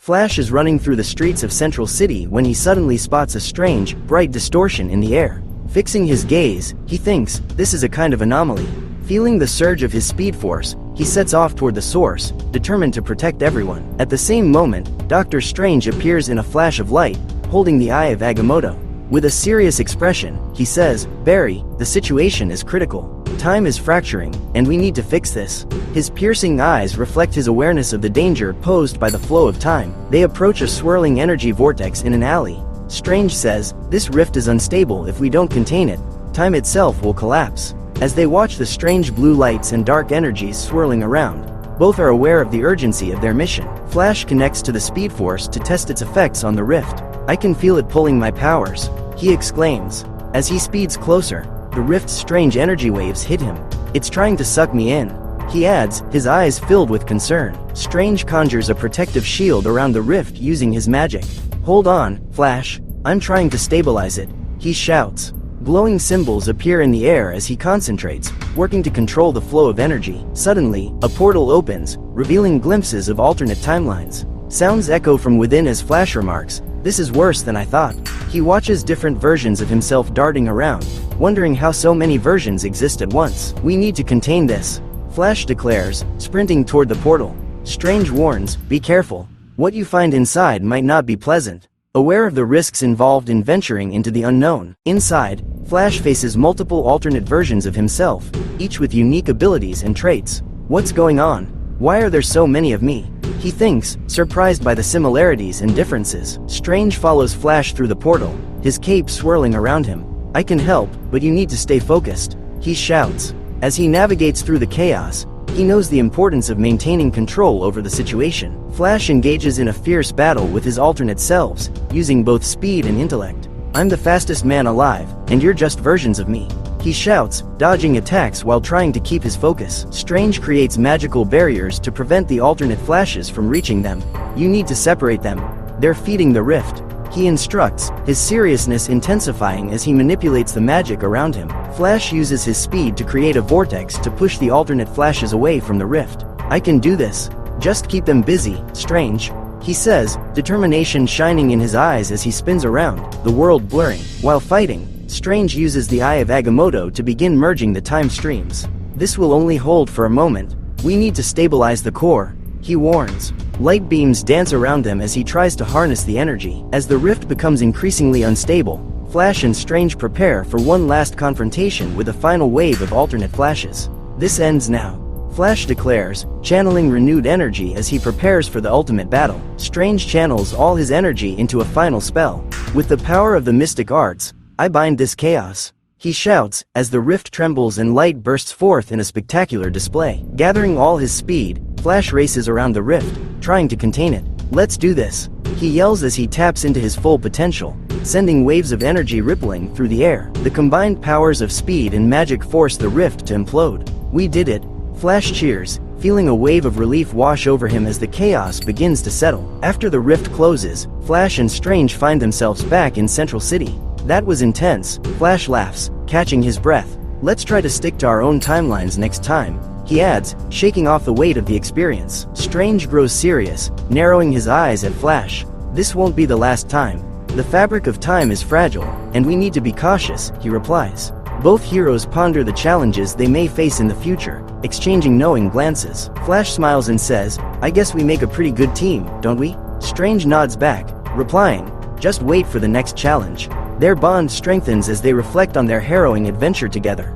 Flash is running through the streets of Central City when he suddenly spots a strange, bright distortion in the air. Fixing his gaze, he thinks, this is a kind of anomaly. Feeling the surge of his speed force, he sets off toward the source, determined to protect everyone. At the same moment, Doctor Strange appears in a flash of light, holding the Eye of Agamotto. With a serious expression, he says, "Barry, the situation is critical. Time is fracturing, and we need to fix this." His piercing eyes reflect his awareness of the danger posed by the flow of time. They approach a swirling energy vortex in an alley. Strange says, "This rift is unstable. If we don't contain it, time itself will collapse." As they watch the strange blue lights and dark energies swirling around, both are aware of the urgency of their mission. Flash connects to the Speed Force to test its effects on the rift. "I can feel it pulling my powers," he exclaims. As he speeds closer, the rift's strange energy waves hit him. "It's trying to suck me in," he adds, his eyes filled with concern. Strange conjures a protective shield around the rift using his magic. "Hold on, Flash. I'm trying to stabilize it," he shouts. Glowing symbols appear in the air as he concentrates, working to control the flow of energy. Suddenly, a portal opens, revealing glimpses of alternate timelines. Sounds echo from within as Flash remarks, "This is worse than I thought." He watches different versions of himself darting around, wondering how so many versions exist at once. "We need to contain this," Flash declares, sprinting toward the portal. Strange warns, "Be careful. What you find inside might not be pleasant." Aware of the risks involved in venturing into the unknown, inside, Flash faces multiple alternate versions of himself, each with unique abilities and traits. "What's going on? Why are there so many of me?" he thinks, surprised by the similarities and differences. Strange follows Flash through the portal, his cape swirling around him. "I can help, but you need to stay focused," he shouts. As he navigates through the chaos, he knows the importance of maintaining control over the situation. Flash engages in a fierce battle with his alternate selves, using both speed and intellect. "I'm the fastest man alive, and you're just versions of me," he shouts, dodging attacks while trying to keep his focus. Strange creates magical barriers to prevent the alternate Flashes from reaching them. "You need to separate them. They're feeding the rift," he instructs, his seriousness intensifying as he manipulates the magic around him. Flash uses his speed to create a vortex to push the alternate Flashes away from the rift. "I can do this. Just keep them busy, Strange," he says, determination shining in his eyes as he spins around, the world blurring. While fighting, Strange uses the Eye of Agamotto to begin merging the time streams. "This will only hold for a moment. We need to stabilize the core," he warns. Light beams dance around them as he tries to harness the energy. As the rift becomes increasingly unstable, Flash and Strange prepare for one last confrontation with a final wave of alternate Flashes. "This ends now," Flash declares, channeling renewed energy as he prepares for the ultimate battle. Strange channels all his energy into a final spell. "With the power of the mystic arts, I bind this chaos," he shouts, as the rift trembles and light bursts forth in a spectacular display. Gathering all his speed, Flash races around the rift, trying to contain it. "Let's do this," he yells as he taps into his full potential, sending waves of energy rippling through the air. The combined powers of speed and magic force the rift to implode. "We did it," Flash cheers, feeling a wave of relief wash over him as the chaos begins to settle. After the rift closes, Flash and Strange find themselves back in Central City. "That was intense," Flash laughs, catching his breath. "Let's try to stick to our own timelines next time," he adds, shaking off the weight of the experience. Strange grows serious, narrowing his eyes at Flash. "This won't be the last time. The fabric of time is fragile, and we need to be cautious," he replies. Both heroes ponder the challenges they may face in the future, exchanging knowing glances. Flash smiles and says, "I guess we make a pretty good team, don't we?" Strange nods back, replying, "Just wait for the next challenge." Their bond strengthens as they reflect on their harrowing adventure together.